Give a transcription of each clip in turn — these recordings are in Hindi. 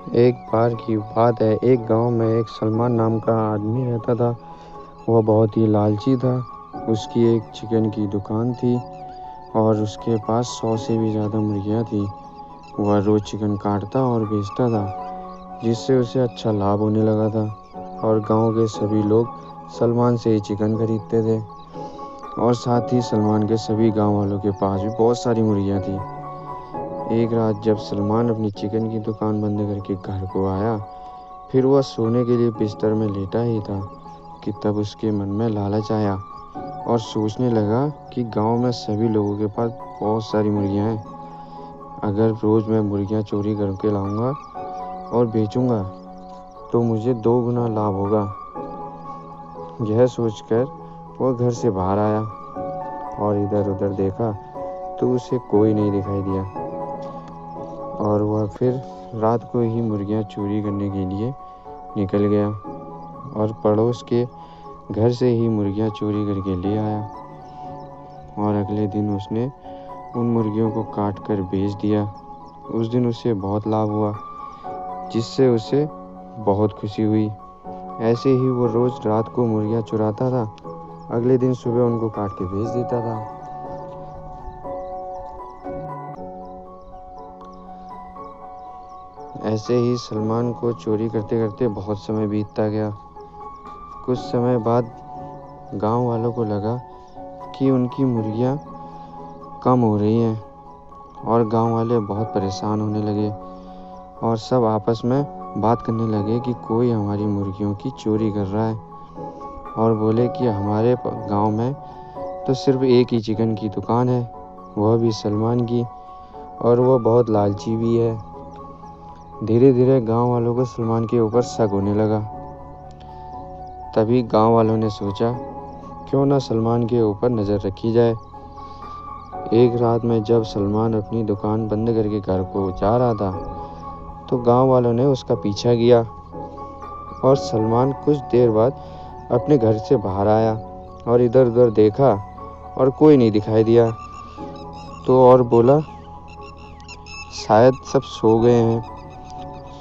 एक बार की बात है, एक गांव में एक सलमान नाम का आदमी रहता था। वह बहुत ही लालची था। उसकी एक चिकन की दुकान थी और उसके पास 100 से भी ज़्यादा मुर्गियाँ थी। वह रोज़ चिकन काटता और बेचता था, जिससे उसे अच्छा लाभ होने लगा था और गांव के सभी लोग सलमान से ही चिकन खरीदते थे। और साथ ही सलमान के सभी गांव वालों के पास भी बहुत सारी मुर्गियाँ थी। एक रात जब सलमान अपनी चिकन की दुकान बंद करके घर को आया, फिर वह सोने के लिए बिस्तर में लेटा ही था कि तब उसके मन में लालच आया और सोचने लगा कि गांव में सभी लोगों के पास बहुत सारी मुर्गियां हैं। अगर रोज़ मैं मुर्गियां चोरी करके लाऊंगा और बेचूंगा तो मुझे 2 गुना लाभ होगा। यह सोचकर वह घर से बाहर आया और इधर उधर देखा तो उसे कोई नहीं दिखाई दिया और वह फिर रात को ही मुर्गियां चोरी करने के लिए निकल गया और पड़ोस के घर से ही मुर्गियां चोरी करके ले आया। और अगले दिन उसने उन मुर्गियों को काट कर बेच दिया। उस दिन उसे बहुत लाभ हुआ, जिससे उसे बहुत खुशी हुई। ऐसे ही वो रोज़ रात को मुर्गियां चुराता था, अगले दिन सुबह उनको काट के बेच देता था। ऐसे ही सलमान को चोरी करते करते बहुत समय बीतता गया। कुछ समय बाद गांव वालों को लगा कि उनकी मुर्गियां कम हो रही हैं और गांव वाले बहुत परेशान होने लगे और सब आपस में बात करने लगे कि कोई हमारी मुर्गियों की चोरी कर रहा है। और बोले कि हमारे गांव में तो सिर्फ एक ही चिकन की दुकान है, वह भी सलमान की, और वह बहुत लालची भी है। धीरे धीरे गांव वालों को सलमान के ऊपर शक होने लगा। तभी गांव वालों ने सोचा क्यों ना सलमान के ऊपर नज़र रखी जाए। एक रात में जब सलमान अपनी दुकान बंद करके घर को जा रहा था तो गांव वालों ने उसका पीछा किया और सलमान कुछ देर बाद अपने घर से बाहर आया और इधर उधर देखा और कोई नहीं दिखाई दिया तो और बोला शायद सब सो गए हैं,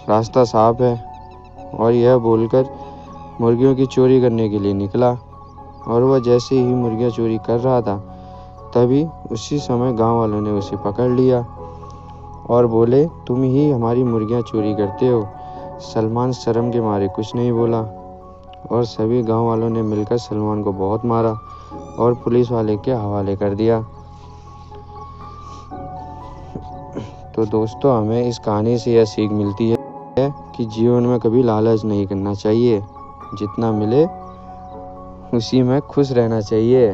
रास्ता साफ है। और यह बोलकर मुर्गियों की चोरी करने के लिए निकला। और वह जैसे ही मुर्गियां चोरी कर रहा था तभी उसी समय गांव वालों ने उसे पकड़ लिया और बोले तुम ही हमारी मुर्गियां चोरी करते हो। सलमान शर्म के मारे कुछ नहीं बोला और सभी गांव वालों ने मिलकर सलमान को बहुत मारा और पुलिस वाले के हवाले कर दिया। तो दोस्तों, हमें इस कहानी से यह सीख मिलती है कि जीवन में कभी लालच नहीं करना चाहिए, जितना मिले उसी में खुश रहना चाहिए।